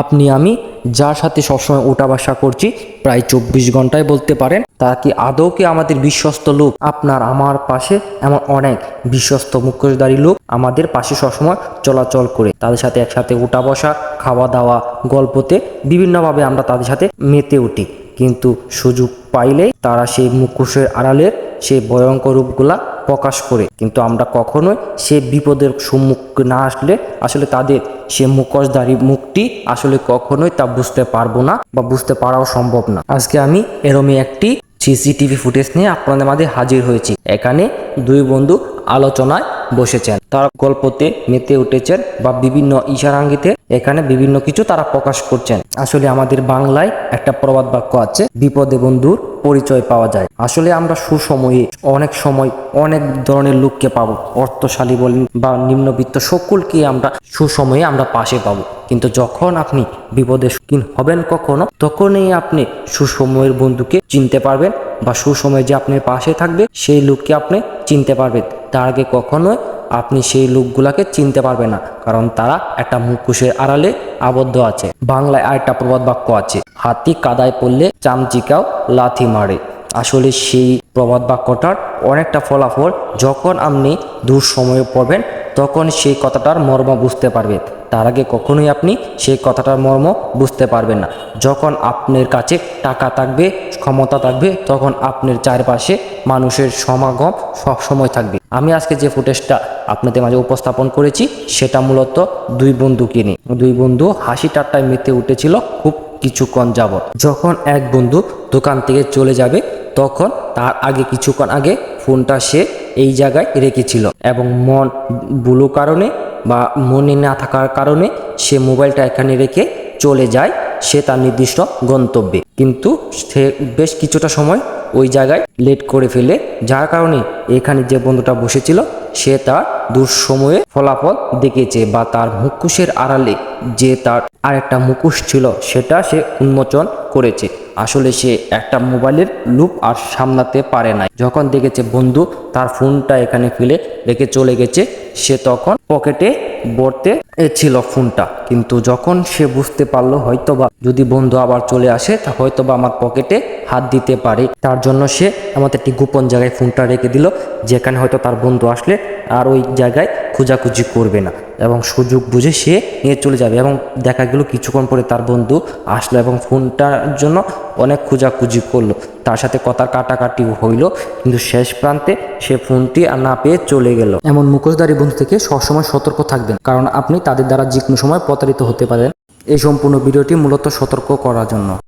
আপনি আমি যার সাথে সবসময় ওঠা বসা করছি প্রায় 24 ঘন্টায় বলতে পারেন, তারা কি আদৌ কি আমাদের বিশ্বস্ত লোক? আপনার আমার পাশে এমন অনেক বিশ্বস্ত মুখোশধারী লোক আমাদের পাশে সবসময় চলাচল করে, তাদের সাথে একসাথে ওঠা বসা, খাওয়া দাওয়া, গল্পতে বিভিন্নভাবে আমরা তাদের সাথে মেতে উঠি। কিন্তু সুযোগ পাইলেই তারা সেই মুখোশের আড়ালের সেই ভয়ঙ্কর রূপগুলা প্রকাশ করে। কিন্তু আমরা কখনোই সে বিপদের সম্মুখীন না আসলে আসলে তাদের সে মুখোশধারী মুখটি আসলে কখনোই তা বুঝতে পারবো না বা বুঝতে পারাও সম্ভব না। আজকে আমি এরমই একটি সিসিটিভি ফুটেজ নিয়ে আপনাদের মাঝে হাজির হয়েছি। এখানে দুই বন্ধু আলোচনায় বসেছেন, তারা গল্পতে মেতে উঠেছেন বা বিভিন্ন ইশারাঙ্গিতে এখানে বিভিন্ন কিছু তারা প্রকাশ করছেন। আসলে আমাদের বাংলায় একটা প্রবাদ বাক্য আছে, বিপদে বন্ধুর পরিচয় পাওয়া যায়। আসলে আমরা সুসময়ে অনেক সময় অনেক ধরনের লোককে পাবো, অর্থশালী বলেন বা নিম্নবিত্ত, সকলকে আমরা সুসময়ে আমরা পাশে পাবো। কিন্তু যখন আপনি বিপদে সম্মুখীন হবেন কখনো, তখনই আপনি সুসময়ের বন্ধুকে চিনতে পারবেন বা সুসময়ে যে আপনার পাশে থাকবে সেই লোককে আপনি চিনতে পারবেন। তার আগে কখনোই আপনি সেই লোকগুলাকে চিনতে পারবেন না, কারণ তারা একটা মুখোশের আড়ালে আবদ্ধ আছে। বাংলায় আরেকটা প্রবাদ বাক্য আছে, হাতি কাদায় পড়লে চামচিকাও লাথি মারে। আসলে সেই প্রবাদ বাক্যটার অনেকটা ফলাফল, যখন আপনি দূর সময়ে পড়বেন তখন সেই কথাটার মর্ম বুঝতে পারবেন। তার আগে কখনোই আপনি সেই কথাটার মর্ম বুঝতে পারবেন না। যখন আপনার কাছে টাকা থাকবে, ক্ষমতা থাকবে, তখন আপনার চারপাশে মানুষের সমাগম সব সময় থাকবে। আমি আজকে যে ফুটেজটা আপনাদের মাঝে উপস্থাপন করেছি সেটা মূলত দুই বন্ধুকে নিয়ে। দুই বন্ধু হাসি ঠাট্টায় মেতে উঠেছিল খুব কিছুক্ষণ যাবৎ। যখন এক বন্ধু দোকান থেকে চলে যাবে তখন তার আগে কিছুক্ষণ আগে ফোনটা সে এই জায়গায় রেখেছিল এবং মন ভুলো কারণে বা মনে না থাকার কারণে সে মোবাইলটা এখানে রেখে চলে যায় সে তার নির্দিষ্ট গন্তব্যে। কিন্তু সে বেশ কিছুটা সময় ওই জায়গায় লেট করে ফেলে, যার কারণে এখানে যে বন্ধুটা বসেছিল সে তার দুঃসময়ে ফলাফল দেখেছে বা তার মুখোশের আড়ালে যে তার আরেকটা মুখোশ ছিল সেটা সে উন্মোচন করেছে। আসলে সে একটা মোবাইলের লুপ আর সামলাতে পারে নাই। যখন দেখেছে বন্ধু তার ফোনটা এখানে ফেলে রেখে চলে গেছে, সে তখন পকেটে ভরতে ছিল ফোনটা। কিন্তু যখন সে বুঝতে পারলো হয়তোবা যদি বন্ধু আবার চলে আসে তা হয়তোবা আমার পকেটে হাত দিতে পারে, তার জন্য সে আমাদের একটি গোপন জায়গায় ফোনটা রেখে দিল, যেখানে হয়তো তার বন্ধু আসলে আর ওই জায়গায় খোঁজাখুঁজি করবে না এবং সুযোগ বুঝে সে নিয়ে চলে যাবে। এবং দেখা গেল কিছুক্ষণ পরে তার বন্ধু আসলো এবং ফোনটার জন্য অনেক খোঁজাখুঁজি করলো, তার সাথে কথা কাটাকাটি হইল, কিন্তু শেষ প্রান্তে সে ফোনটি আর না পেয়ে চলে গেল। এমন মুখোশধারী বন্ধু থেকে সবসময় সতর্ক থাকবেন, কারণ আপনি তাদের দ্বারা যে কোনো সময় প্রতারিত হতে পারেন। এই সম্পূর্ণ ভিডিওটি মূলত সতর্ক করার জন্য।